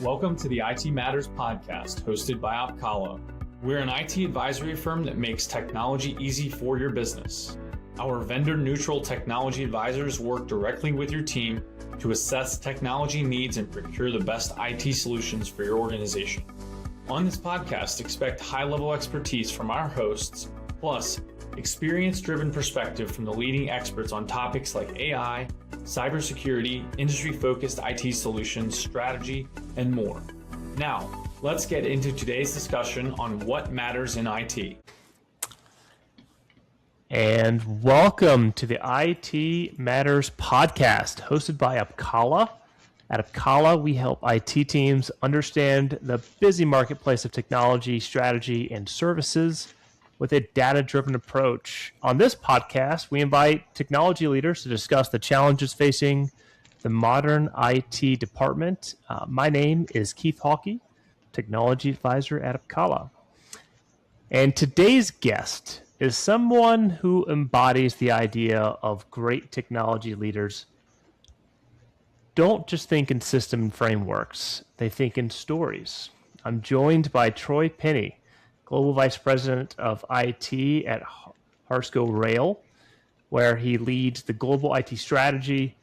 Welcome to the IT Matters podcast, hosted by Opkalla. We're an IT advisory firm that makes technology easy for your business. Our vendor-neutral technology advisors work directly with your team to assess technology needs and procure the best IT solutions for your organization. On this podcast, expect high-level expertise from our hosts, plus experience-driven perspective from the leading experts on topics like AI, cybersecurity, industry-focused IT solutions, strategy, and more. Now, let's get into today's discussion on what matters in IT. And welcome to the IT Matters podcast, hosted by Opkalla. At Opkalla, we help IT teams understand the busy marketplace of technology, strategy, and services with a data-driven approach. On this podcast, we invite technology leaders to discuss the challenges facing the modern IT department. My name is Keith Hawkey, technology advisor at Opkalla. And today's guest is someone who embodies the idea of great technology leaders. Don't just think in system frameworks, they think in stories. I'm joined by Troy Penny, Global Vice President of IT at Harsco Rail, where he leads the global IT strategy.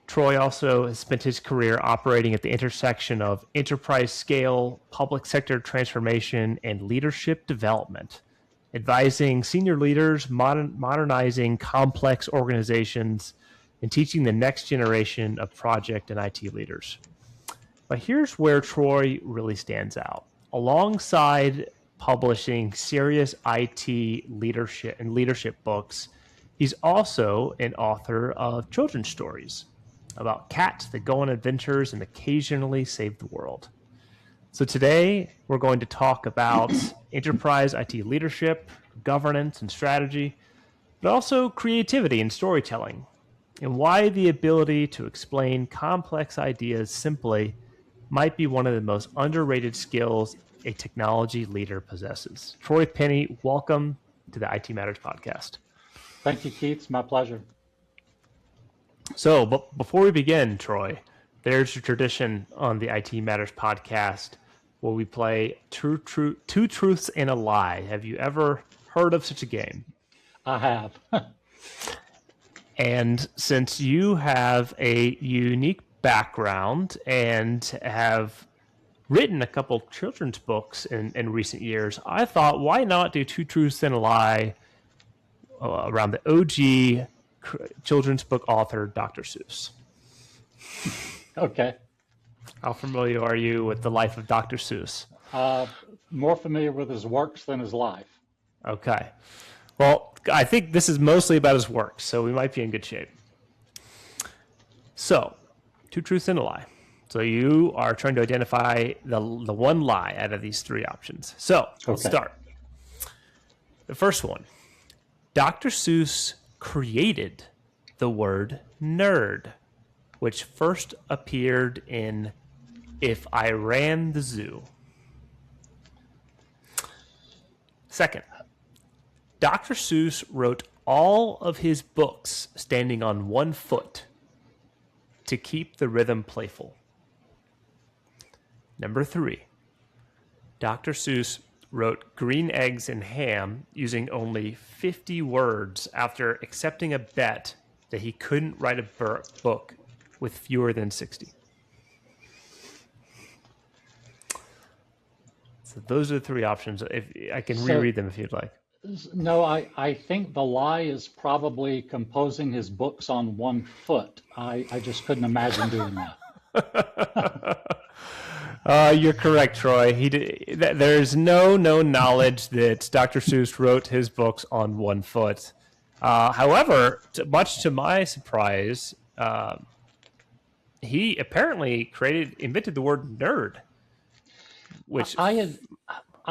Troy also has spent his career operating at the intersection of enterprise scale, public sector transformation, and leadership development, advising senior leaders, modernizing complex organizations, and teaching the next generation of project and IT leaders. But here's where Troy really stands out. Alongside publishing serious IT leadership books, he's also an author of children's stories about cats that go on adventures and occasionally save the world. So today, we're going to talk about enterprise IT leadership, governance and strategy, but also creativity and storytelling, and why the ability to explain complex ideas simply might be one of the most underrated skills a technology leader possesses. Troy Penny, welcome to the IT Matters podcast. Thank you, Keith. It's my pleasure. So, before we begin, Troy, there's a tradition on the IT Matters podcast where we play two truths and a lie. Have you ever heard of such a game? I have. And since you have a unique background and have written a couple children's books in recent years, I thought, why not do two truths and a lie around the OG children's book author, Dr. Seuss. Okay. How familiar are you with the life of Dr. Seuss? More familiar with his works than his life. Okay. Well, I think this is mostly about his work, so we might be in good shape. So, two truths and a lie. So you are trying to identify the one lie out of these three options. So let's start. The first one, Dr. Seuss created the word nerd, which first appeared in If I Ran the Zoo. Second, Dr. Seuss wrote all of his books standing on one foot to keep the rhythm playful. Number 3, Dr. Seuss wrote Green Eggs and Ham using only 50 words after accepting a bet that he couldn't write a book with fewer than 60. So those are the three options. If I can reread them if you'd like. No, I think the lie is probably composing his books on one foot. I just couldn't imagine doing that. You're correct, Troy. There's no knowledge that Dr. Seuss wrote his books on one foot. However, much to my surprise, he apparently invented the word nerd, which I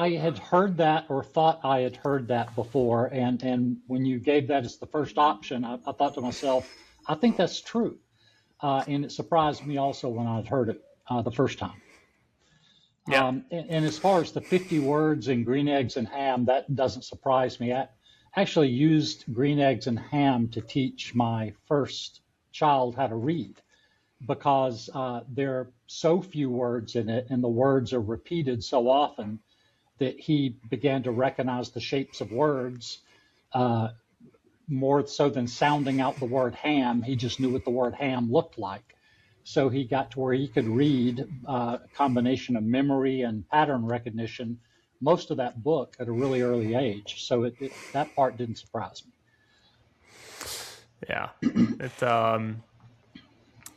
had heard that or thought I had heard that before, and when you gave that as the first option, I thought to myself, I think that's true, and it surprised me also when I'd heard it the first time. Yeah. And as far as the 50 words in Green Eggs and Ham, that doesn't surprise me. I actually used Green Eggs and Ham to teach my first child how to read, because they're so few words in it, and the words are repeated so often that he began to recognize the shapes of words more so than sounding out the word ham. He just knew what the word ham looked like. So he got to where he could read a combination of memory and pattern recognition, most of that book at a really early age. So that part didn't surprise me. Yeah.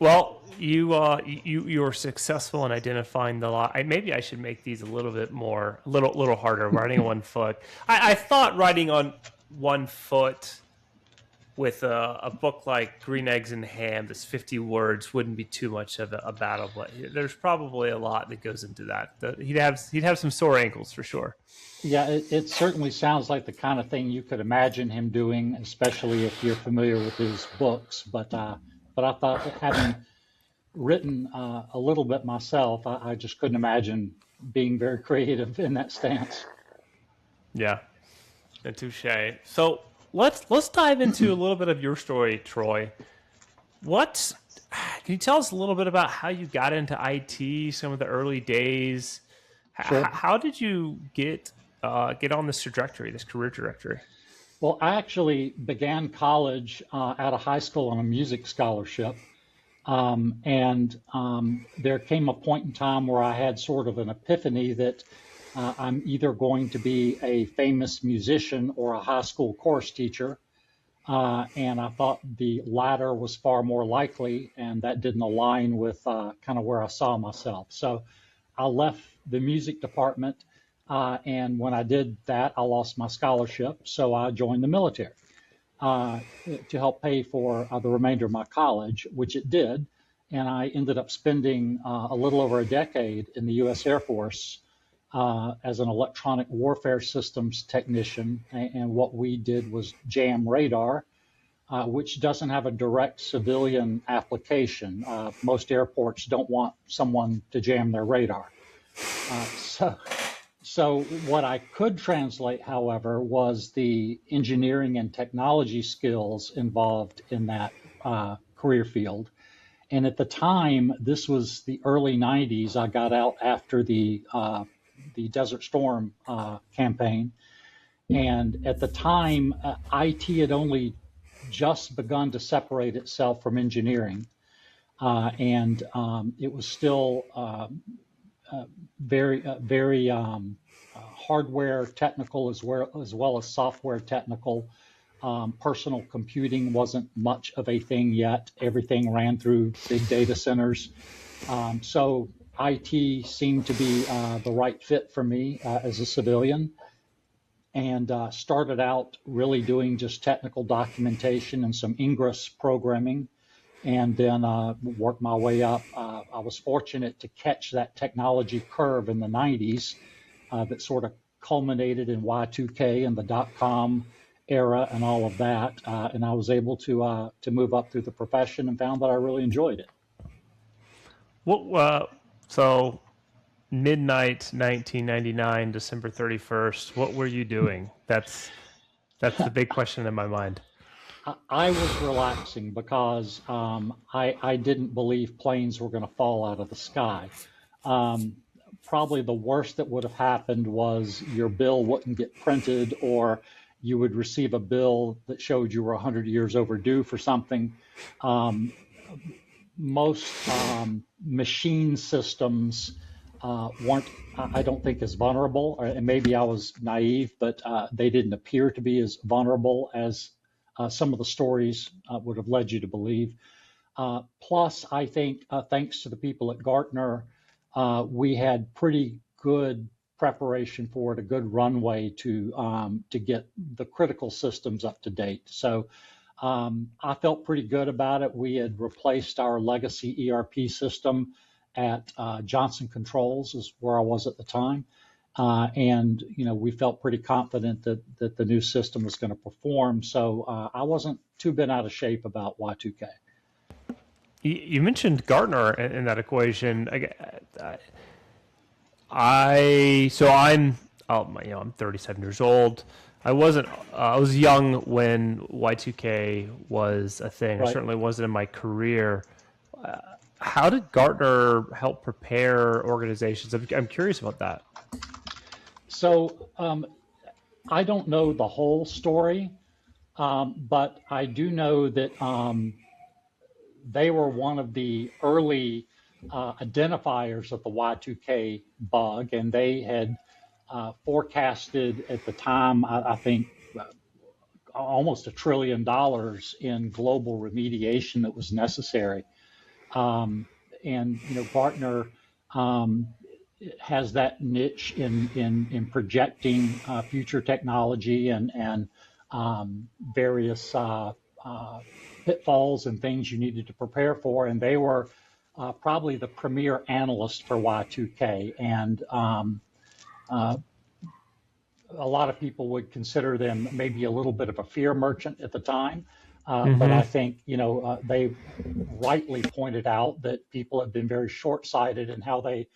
Well, you were successful in identifying the lot. Maybe I should make these a little bit more, a little harder. Writing on one foot. I thought writing on one foot with a book like Green Eggs and Ham, that's 50 words, wouldn't be too much of a battle. But there's probably a lot that goes into that. He'd have some sore ankles for sure. Yeah, it certainly sounds like the kind of thing you could imagine him doing, especially if you're familiar with his books. But I thought, having written a little bit myself, I just couldn't imagine being very creative in that stance. Yeah, touche. So let's dive into a little bit of your story, Troy. Can you tell us a little bit about how you got into IT, some of the early days? Sure. How did you get on this trajectory, this career trajectory? Well, I actually began college out of high school on a music scholarship. And there came a point in time where I had sort of an epiphany that I'm either going to be a famous musician or a high school chorus teacher. And I thought the latter was far more likely, and that didn't align with kind of where I saw myself. So I left the music department, and when I did that, I lost my scholarship. So I joined the military to help pay for the remainder of my college, which it did. And I ended up spending a little over a decade in the U.S. Air Force as an electronic warfare systems technician. And what we did was jam radar, which doesn't have a direct civilian application. Most airports don't want someone to jam their radar. So what I could translate, however, was the engineering and technology skills involved in that career field. And at the time, this was the early 90s. I got out after the Desert Storm campaign. And at the time, IT had only just begun to separate itself from engineering. And it was still very hardware technical as well as software technical. Personal computing wasn't much of a thing yet. Everything ran through big data centers. So IT seemed to be the right fit for me as a civilian, and started out really doing just technical documentation and some Ingress programming, and then worked my way up. I was fortunate to catch that technology curve in the 90s that sort of culminated in Y2K and the .com era and all of that, and I was able to move up through the profession and found that I really enjoyed it. So midnight 1999, December 31st, what were you doing? That's the big question in my mind. I was relaxing because I didn't believe planes were going to fall out of the sky. Probably the worst that would have happened was your bill wouldn't get printed, or you would receive a bill that showed you were 100 years overdue for something. Most machine systems weren't, I don't think, as vulnerable, and maybe I was naive, but they didn't appear to be as vulnerable as some of the stories would have led you to believe. Plus, I think, thanks to the people at Gartner, we had pretty good preparation for it, a good runway to get the critical systems up to date. So I felt pretty good about it. We had replaced our legacy ERP system at Johnson Controls, is where I was at the time. And, we felt pretty confident that the new system was going to perform. So I wasn't too bent out of shape about Y2K. You mentioned Gartner in that equation. I'm 37 years old. I was young when Y2K was a thing. Right. I certainly wasn't in my career. how did Gartner help prepare organizations? I'm curious about that. So I don't know the whole story, but I do know that they were one of the early identifiers of the Y2K bug, and they had forecasted at the time, I think, almost $1 trillion in global remediation that was necessary. And Gartner has that niche in projecting future technology and various pitfalls and things you needed to prepare for. And they were probably the premier analyst for Y2K. And a lot of people would consider them maybe a little bit of a fear merchant at the time. But I think, they rightly pointed out that people have been very short-sighted in how they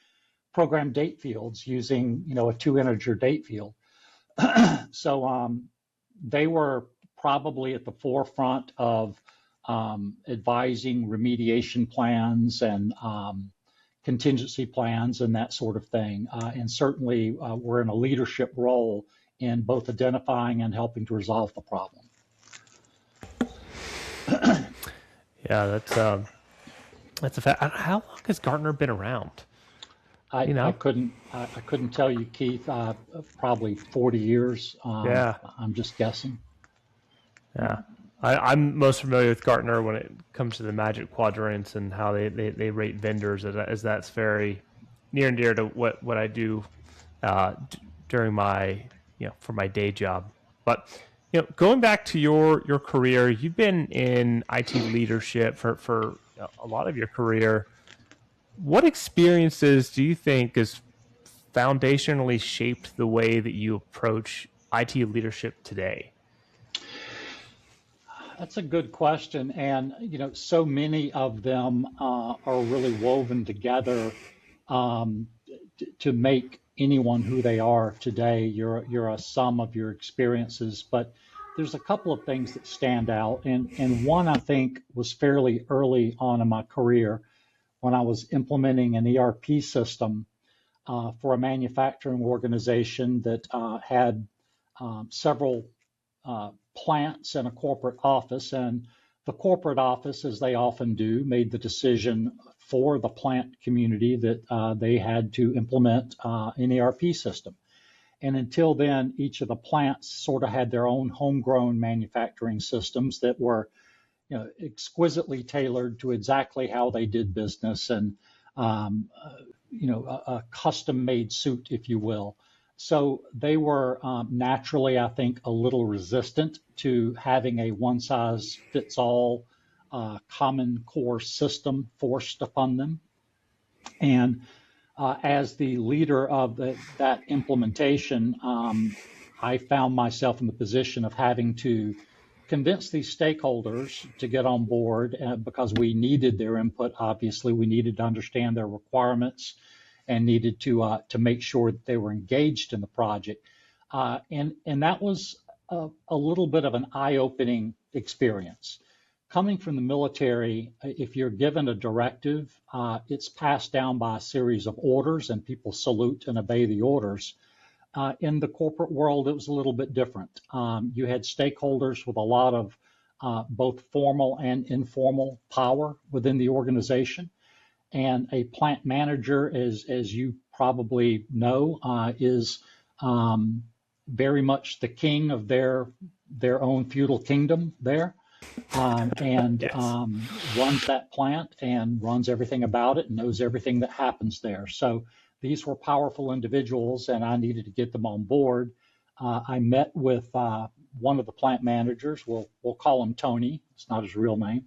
program date fields using, a 2-integer date field. So they were probably at the forefront of advising remediation plans and contingency plans and that sort of thing. And certainly we're in a leadership role in both identifying and helping to resolve the problem. Yeah, that's a fact. How long has Gartner been around? I couldn't tell you, Keith. Probably 40 years. Yeah. I'm just guessing. Yeah. I'm most familiar with Gartner when it comes to the Magic Quadrants and how they rate vendors, as that's very near and dear to what I do during my for my day job. But going back to your career, you've been in IT leadership for a lot of your career. What experiences do you think has foundationally shaped the way that you approach IT leadership today? That's a good question, and so many of them are really woven together to make anyone who they are today. You're a sum of your experiences, but there's a couple of things that stand out, and one I think was fairly early on in my career when I was implementing an ERP system for a manufacturing organization that had several plants and a corporate office. And the corporate office, as they often do, made the decision for the plant community that they had to implement an ERP system. And until then, each of the plants sort of had their own homegrown manufacturing systems that were exquisitely tailored to exactly how they did business and, a custom-made suit, if you will. So they were naturally, I think, a little resistant to having a one-size-fits-all common core system forced upon them. And as the leader of that implementation, I found myself in the position of having to convince these stakeholders to get on board because we needed their input. Obviously, we needed to understand their requirements and needed to make sure that they were engaged in the project. And that was a little bit of an eye-opening experience. Coming from the military, if you're given a directive, it's passed down by a series of orders and people salute and obey the orders. In the corporate world, it was a little bit different. You had stakeholders with a lot of both formal and informal power within the organization. And a plant manager, as you probably know, is very much the king of their own feudal kingdom there. And runs that plant and runs everything about it and knows everything that happens there. So these were powerful individuals, and I needed to get them on board. I met with one of the plant managers. We'll call him Tony. It's not his real name.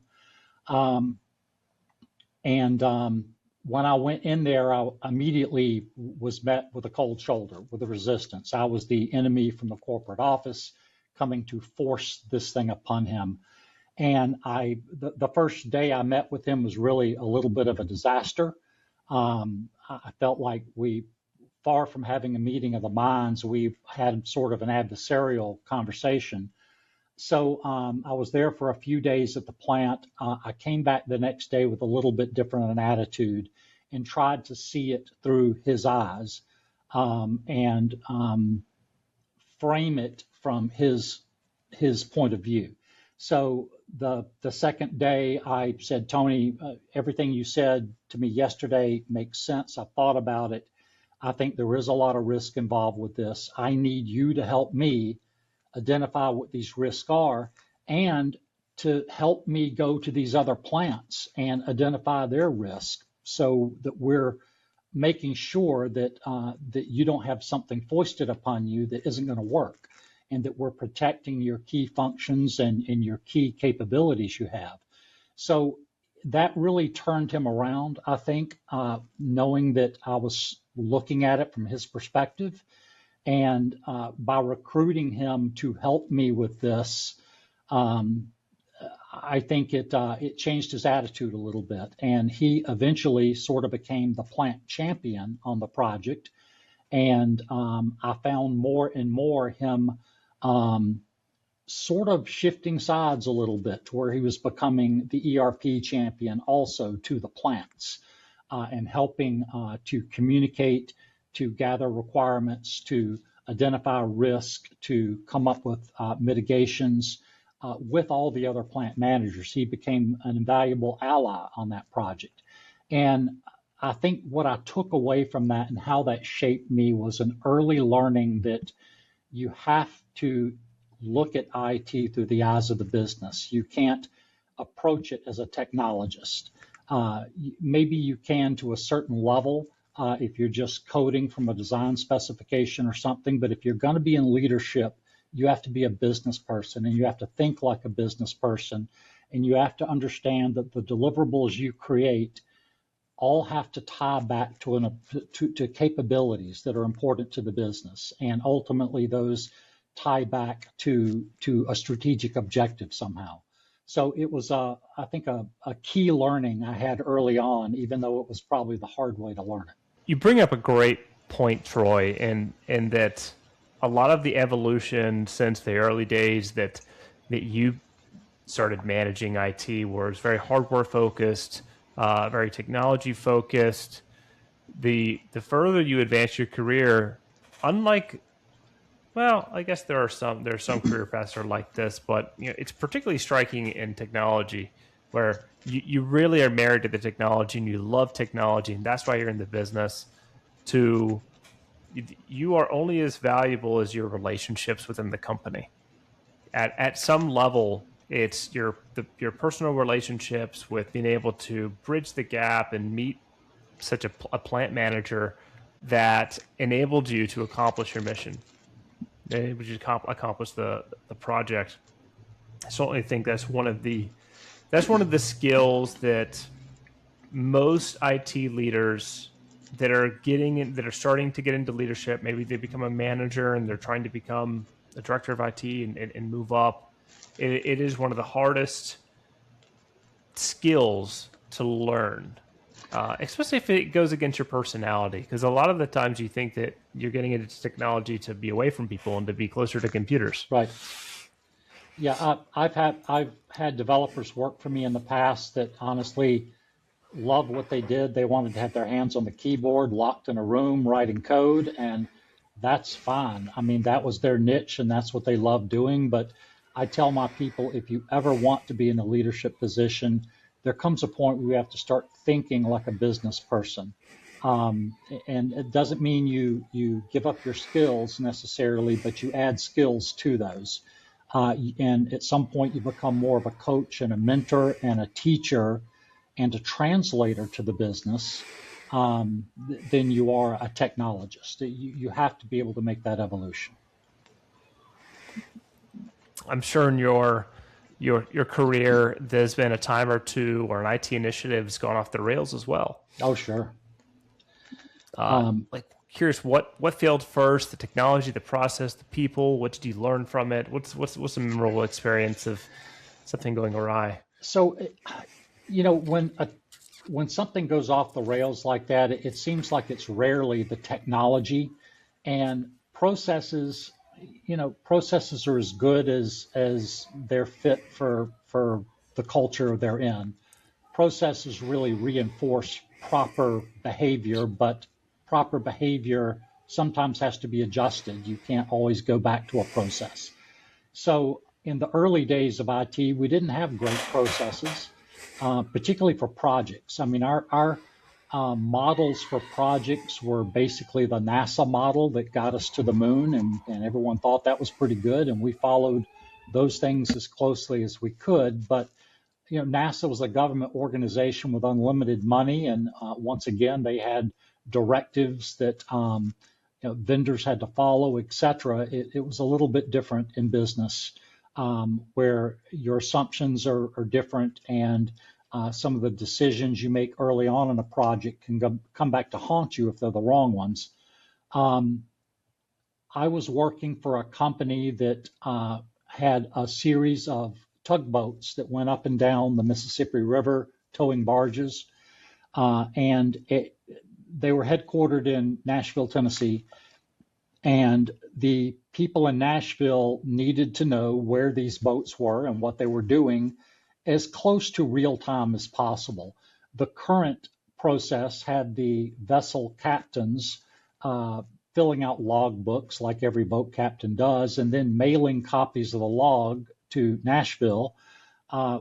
When I went in there, I immediately was met with a cold shoulder, with a resistance. I was the enemy from the corporate office coming to force this thing upon him. And the first day I met with him was really a little bit of a disaster. I felt like far from having a meeting of the minds, we had sort of an adversarial conversation. So I was there for a few days at the plant. I came back the next day with a little bit different an attitude and tried to see it through his eyes and frame it from his point of view. So the second day, I said, Tony, everything you said to me yesterday makes sense. I thought about it. I think there is a lot of risk involved with this. I need you to help me identify what these risks are and to help me go to these other plants and identify their risk so that we're making sure that that you don't have something foisted upon you that isn't going to work, and that we're protecting your key functions and your key capabilities you have. So that really turned him around, I think, knowing that I was looking at it from his perspective. And by recruiting him to help me with this, I think it changed his attitude a little bit. And he eventually sort of became the plant champion on the project. And I found more and more him sort of shifting sides a little bit to where he was becoming the ERP champion also to the plants and helping to communicate, to gather requirements, to identify risk, to come up with mitigations with all the other plant managers. He became an invaluable ally on that project. And I think what I took away from that and how that shaped me was an early learning that you have to look at IT through the eyes of the business. You can't approach it as a technologist. Maybe you can to a certain level if you're just coding from a design specification or something, but if you're going to be in leadership, you have to be a business person and you have to think like a business person, and you have to understand that the deliverables you create all have to tie back to capabilities that are important to the business, and ultimately those tie back to a strategic objective somehow. So it was, I think, a key learning I had early on, even though it was probably the hard way to learn it. You bring up a great point, Troy, in that a lot of the evolution since the early days that you started managing IT was very hardware focused, very technology focused. The further you advance your career, unlike, well, I guess there's some career paths that are like this, but it's particularly striking in technology where you really are married to the technology and you love technology, and that's why you're in the business. You are only as valuable as your relationships within the company. At some level, it's your personal relationships with being able to bridge the gap and meet such a plant manager that enabled you to accomplish your mission, enabled you to accomplish the project. I certainly think that's one of the skills that most IT leaders that are starting to get into leadership, maybe they become a manager and they're trying to become a director of IT and move up. It is one of the hardest skills to learn, especially if it goes against your personality. Because a lot of the times you think that you're getting into technology to be away from people and to be closer to computers. Right. Yeah, I've had developers work for me in the past that honestly loved what they did. They wanted to have their hands on the keyboard, locked in a room, writing code, and that's fine. I mean, that was their niche and that's what they loved doing. But I tell my people, if you ever want to be in a leadership position, there comes a point where you have to start thinking like a business person. And it doesn't mean you give up your skills necessarily, but you add skills to those. And at some point you become more of a coach and a mentor and a teacher and a translator to the business than you are a technologist. You have to be able to make that evolution. I'm sure in your career, there's been a time or two where an IT initiative has gone off the rails as well. Oh, sure. Curious, what failed first? The technology, the process, the people. What did you learn from it? What's a memorable experience of something going awry? So, when something goes off the rails like that, it seems like it's rarely the technology, and processes processes are as good as they're fit for the culture they're in. Processes really reinforce proper behavior, but proper behavior sometimes has to be adjusted. You can't always go back to a process. So in the early days of IT, we didn't have great processes, particularly for projects. I mean, our models for projects were basically the NASA model that got us to the moon, and everyone thought that was pretty good, and we followed those things as closely as we could. But NASA was a government organization with unlimited money, and once again, they had directives that vendors had to follow, et cetera. It was a little bit different in business, where your assumptions are different, and some of the decisions you make early on in a project can come back to haunt you if they're the wrong ones. I was working for a company that had a series of tugboats that went up and down the Mississippi River, towing barges, and they were headquartered in Nashville, Tennessee, and the people in Nashville needed to know where these boats were and what they were doing as close to real time as possible. The current process had the vessel captains filling out log books like every boat captain does, and then mailing copies of the log to Nashville,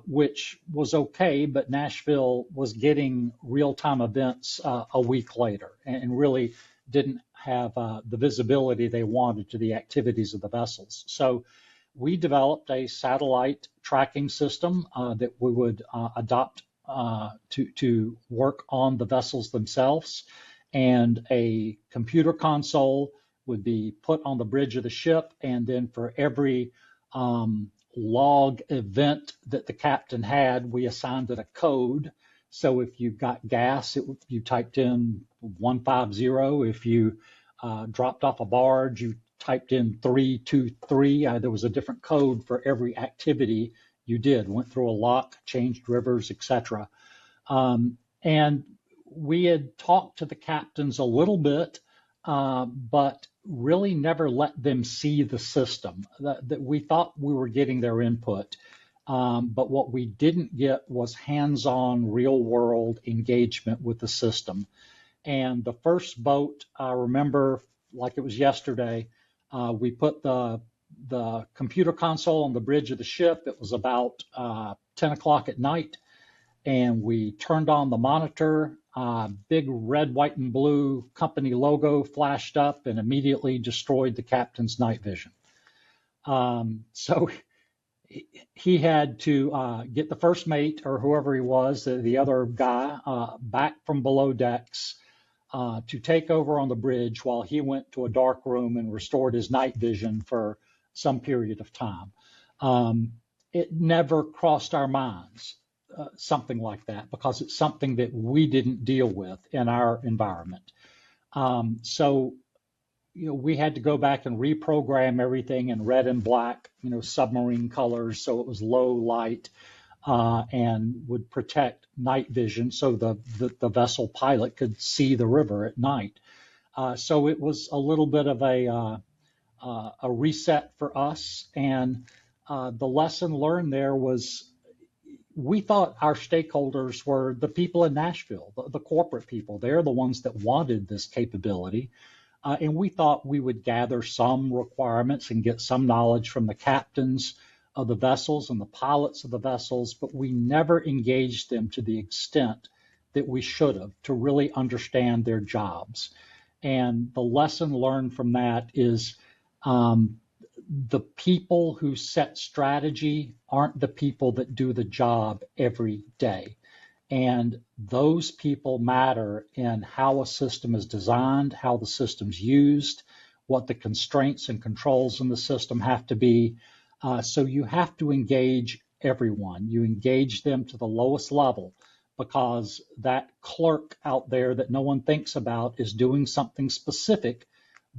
which was okay, but Nashville was getting real-time events a week later and really didn't have the visibility they wanted to the activities of the vessels. So we developed a satellite tracking system that we would adopt to work on the vessels themselves, and a computer console would be put on the bridge of the ship, and then for every log event that the captain had, we assigned it a code. So if you got gas, you typed in 150. If you dropped off a barge, you typed in 323. There was a different code for every activity you did. Went through a lock, changed rivers, etc. And we had talked to the captains a little bit, but really never let them see the system. That we thought we were getting their input, but what we didn't get was hands-on, real-world engagement with the system. And the first boat, I remember like it was yesterday, we put the computer console on the bridge of the ship. It was about 10 o'clock at night, and we turned on the monitor. Big red, white, and blue company logo flashed up and immediately destroyed the captain's night vision. So he had to get the first mate, or whoever he was, the other guy, back from below decks to take over on the bridge while he went to a dark room and restored his night vision for some period of time. It never crossed our minds. Something like that, because it's something that we didn't deal with in our environment. So we had to go back and reprogram everything in red and black, submarine colors, so it was low light and would protect night vision, so the vessel pilot could see the river at night. So it was a little bit of a reset for us, and the lesson learned there was, we thought our stakeholders were the people in Nashville, the corporate people. They're the ones that wanted this capability. And we thought we would gather some requirements and get some knowledge from the captains of the vessels and the pilots of the vessels, but we never engaged them to the extent that we should have to really understand their jobs. And the lesson learned from that is the people who set strategy aren't the people that do the job every day. And those people matter in how a system is designed, how the system's used, what the constraints and controls in the system have to be. So you have to engage everyone. You engage them to the lowest level, because that clerk out there that no one thinks about is doing something specific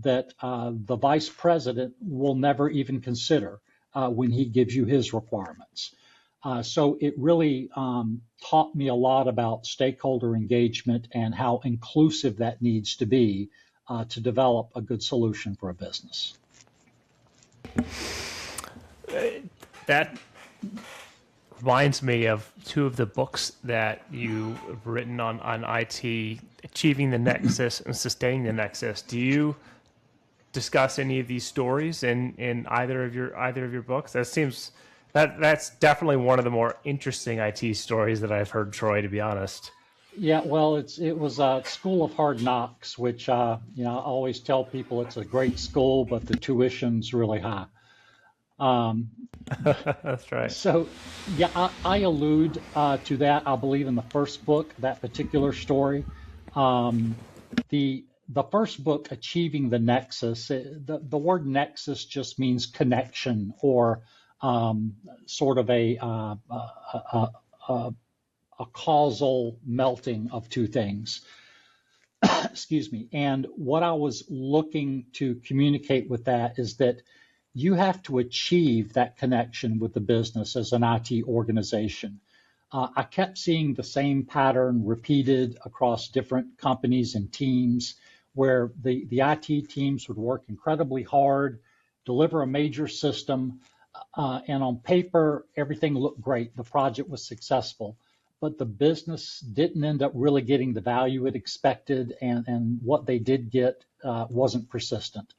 that the vice president will never even consider when he gives you his requirements. So it really taught me a lot about stakeholder engagement and how inclusive that needs to be to develop a good solution for a business. That reminds me of two of the books that you've written on IT, Achieving the Nexus and Sustaining the Nexus. Do you discuss any of these stories in either of your books? That's definitely one of the more interesting IT stories that I've heard, Troy, to be honest. Yeah, well, it was a School of Hard Knocks, which I always tell people it's a great school, but the tuition's really high. That's right. So, yeah, I allude to that. I believe in the first book, that particular story. The first book, Achieving the Nexus, the word nexus just means connection or sort of a causal melting of two things. Excuse me. And what I was looking to communicate with that is that you have to achieve that connection with the business as an IT organization. I kept seeing the same pattern repeated across different companies and teams where the IT teams would work incredibly hard, deliver a major system, and on paper, everything looked great. The project was successful, but the business didn't end up really getting the value it expected, and what they did get wasn't persistent.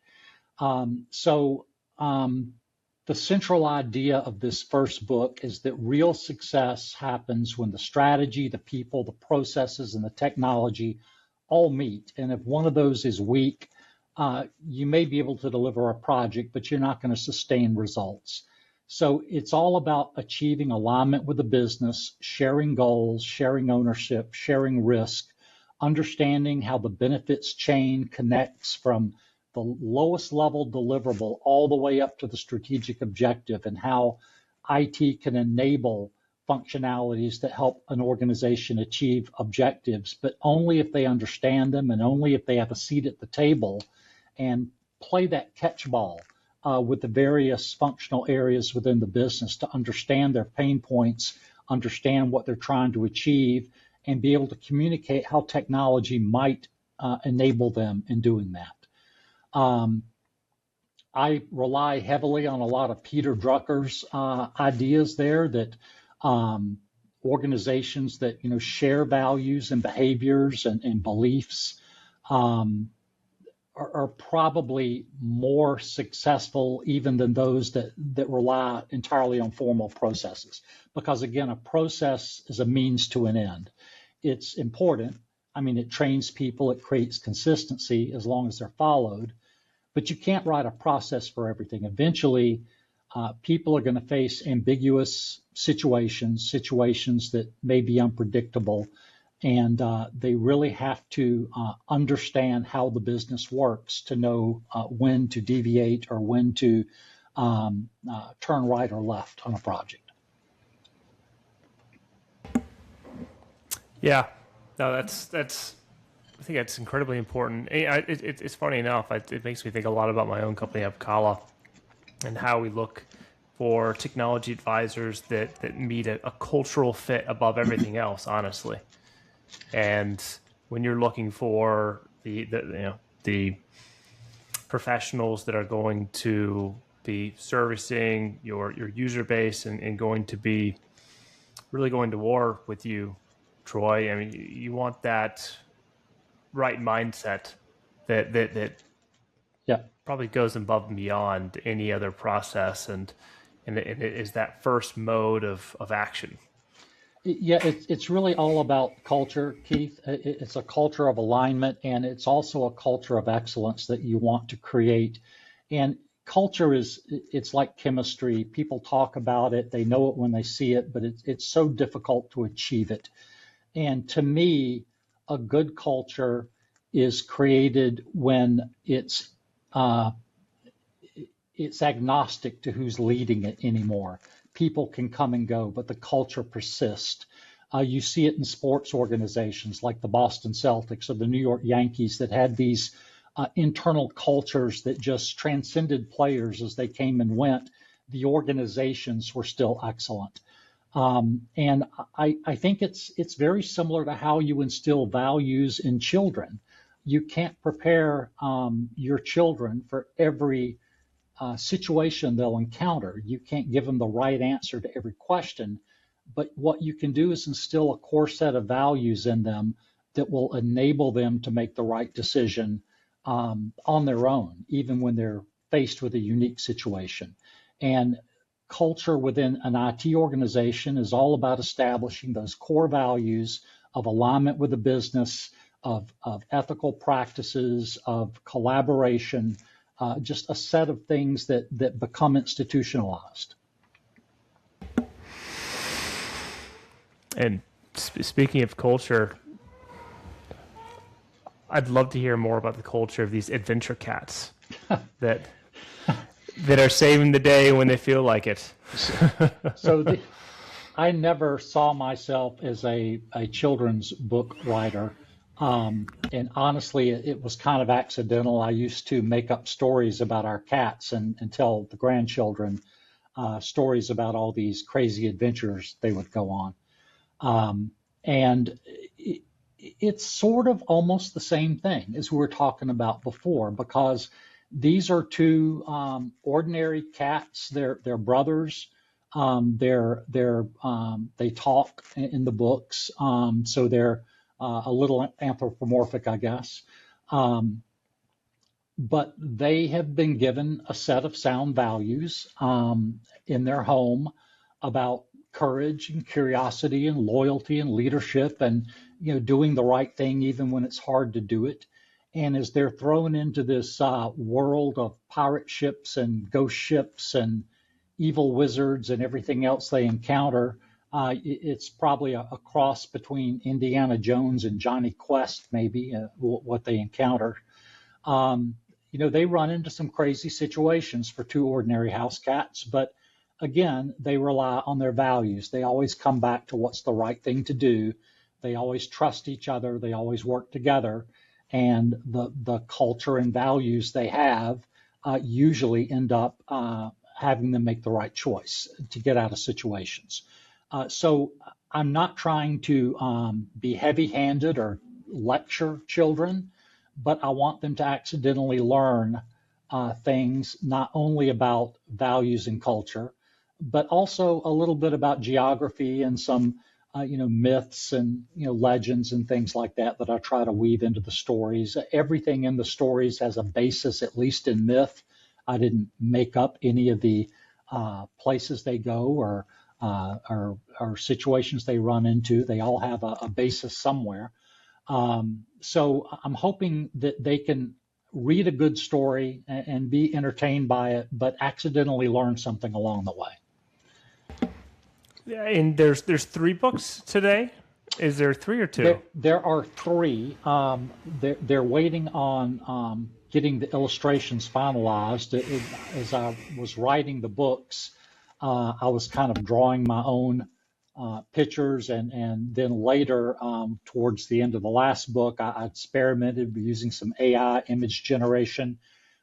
The central idea of this first book is that real success happens when the strategy, the people, the processes, and the technology all meet. And if one of those is weak, you may be able to deliver a project, but you're not going to sustain results. So it's all about achieving alignment with the business, sharing goals, sharing ownership, sharing risk, understanding how the benefits chain connects from the lowest level deliverable all the way up to the strategic objective, and how IT can enable functionalities that help an organization achieve objectives, but only if they understand them and only if they have a seat at the table and play that catch ball with the various functional areas within the business to understand their pain points, understand what they're trying to achieve, and be able to communicate how technology might enable them in doing that. I rely heavily on a lot of Peter Drucker's ideas there that organizations that share values and behaviors and beliefs are probably more successful even than those that rely entirely on formal processes. Because again, a process is a means to an end. It's important. I mean, it trains people, it creates consistency as long as they're followed. But you can't write a process for everything. Eventually, people are going to face ambiguous situations that may be unpredictable, and they really have to understand how the business works to know when to deviate or when to turn right or left on a project. Yeah, no, that's. I think that's incredibly important. It's funny enough. It makes me think a lot about my own company, Opkalla, and how we look for technology advisors that meet a cultural fit above everything else, honestly. And when you're looking for the professionals that are going to be servicing your user base and going to be really going to war with you, Troy, I mean, you want that right mindset that Yeah. probably goes above and beyond any other process, and it is that first mode of action. Yeah, it's really all about culture, Keith. It's a culture of alignment, and it's also a culture of excellence that you want to create. And culture it's like chemistry. People talk about it, they know it when they see it, but it's so difficult to achieve it. And to me, a good culture is created when it's agnostic to who's leading it anymore. People can come and go, but the culture persists. You see it in sports organizations like the Boston Celtics or the New York Yankees that had these internal cultures that just transcended players as they came and went. The organizations were still excellent. And I think it's very similar to how you instill values in children. You can't prepare your children for every situation they'll encounter. You can't give them the right answer to every question, but what you can do is instill a core set of values in them that will enable them to make the right decision on their own, even when they're faced with a unique situation. And culture within an IT organization is all about establishing those core values of alignment with the business, of ethical practices, of collaboration, just a set of things that become institutionalized. And speaking of culture, I'd love to hear more about the culture of these adventure cats that are saving the day when they feel like it. I never saw myself as a children's book writer. And honestly, it was kind of accidental. I used to make up stories about our cats and tell the grandchildren stories about all these crazy adventures they would go on. And it's sort of almost the same thing as we were talking about before, because these are two ordinary cats. They're brothers. They talk in the books, so they're a little anthropomorphic, I guess. But they have been given a set of sound values in their home about courage and curiosity and loyalty and leadership and doing the right thing even when it's hard to do it. And as they're thrown into this world of pirate ships and ghost ships and evil wizards and everything else they encounter, it's probably a cross between Indiana Jones and Johnny Quest, maybe, what they encounter. They run into some crazy situations for two ordinary house cats, but again, they rely on their values. They always come back to what's the right thing to do. They always trust each other. They always work together. And the culture and values they have usually end up having them make the right choice to get out of situations. So I'm not trying to be heavy-handed or lecture children, but I want them to accidentally learn things not only about values and culture, but also a little bit about geography and some myths and legends and things like that I try to weave into the stories. Everything in the stories has a basis, at least in myth. I didn't make up any of the places they go or situations they run into. They all have a basis somewhere. So I'm hoping that they can read a good story and be entertained by it, but accidentally learn something along the way. Yeah, and there's 3 books today. Is there 3 or 2? There are 3. They're waiting on getting the illustrations finalized. As I was writing the books, I was kind of drawing my own pictures, and then later, towards the end of the last book, I experimented with using some AI image generation.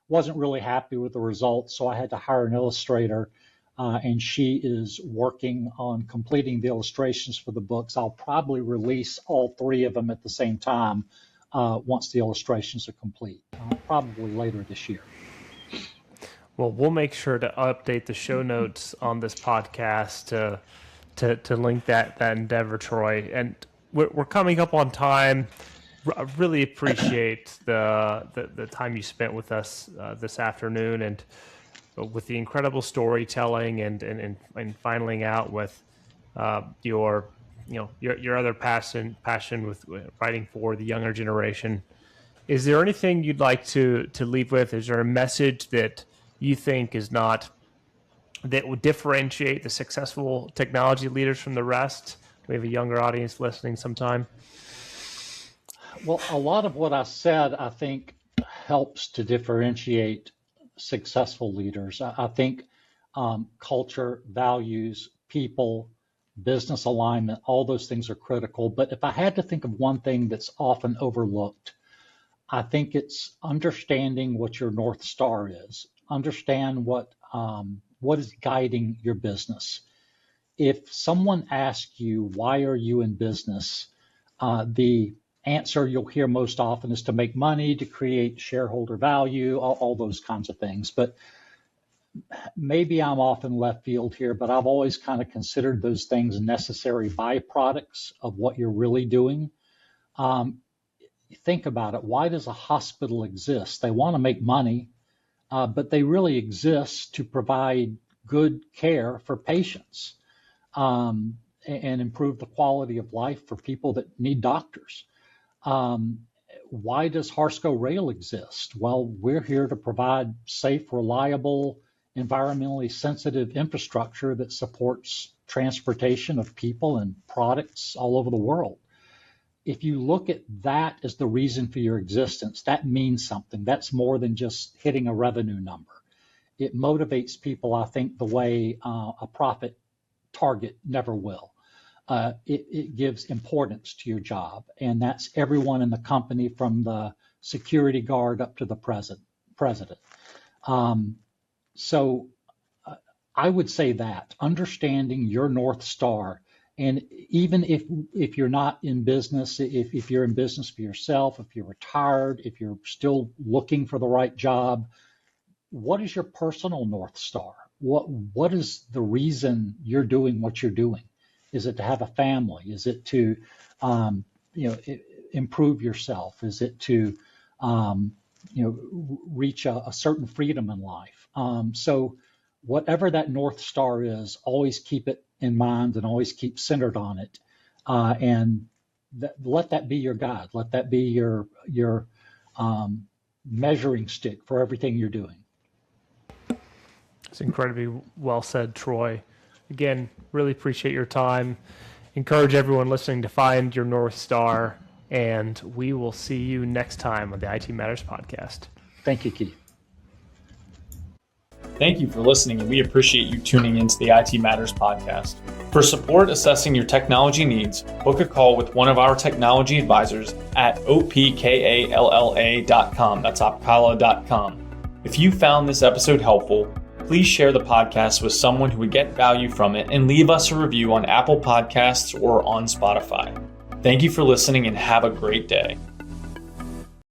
Wasn't really happy with the results, so I had to hire an illustrator, and she is working on completing the illustrations for the books. I'll probably release all 3 of them at the same time once the illustrations are complete, probably later this year. Well, we'll make sure to update the show notes on this podcast to link that endeavor, Troy. And we're coming up on time. I really appreciate the time you spent with us this afternoon, and with the incredible storytelling and filing out with your other passion with writing for the younger generation. Is there anything you'd like to leave with? Is there a message that you think that would differentiate the successful technology leaders from the rest? We have a younger audience listening sometime. Well, a lot of what I said, I think, helps to differentiate successful leaders. I think culture, values, people, business alignment, all those things are critical. But if I had to think of one thing that's often overlooked, I think it's understanding what your North Star is. Understand what is guiding your business. If someone asks you, why are you in business? The answer you'll hear most often is to make money, to create shareholder value, all those kinds of things. But maybe I'm off in left field here, but I've always kind of considered those things necessary byproducts of what you're really doing. Think about it. Why does a hospital exist? They want to make money, but they really exist to provide good care for patients, and improve the quality of life for people that need doctors. Why does Harsco Rail exist? Well, we're here to provide safe, reliable, environmentally sensitive infrastructure that supports transportation of people and products all over the world. If you look at that as the reason for your existence, that means something. That's more than just hitting a revenue number. It motivates people, I think, the way a profit target never will. It gives importance to your job, and that's everyone in the company from the security guard up to the president. So I would say that understanding your North Star, and even if you're not in business, if you're in business for yourself, if you're retired, if you're still looking for the right job, what is your personal North Star? What is the reason you're doing what you're doing? Is it to have a family? Is it to improve yourself? Is it to reach a certain freedom in life? So whatever that North Star is, always keep it in mind and always keep centered on it, and let that be your guide. Let that be your measuring stick for everything you're doing. It's incredibly well said, Troy. Again, really appreciate your time. Encourage everyone listening to find your North Star, and we will see you next time on the IT Matters podcast. Thank you, Keith. Thank you for listening, and we appreciate you tuning into the IT Matters podcast. For support assessing your technology needs, book a call with one of our technology advisors at opkalla.com. That's opkalla.com. If you found this episode helpful, please share the podcast with someone who would get value from it and leave us a review on Apple Podcasts or on Spotify. Thank you for listening and have a great day.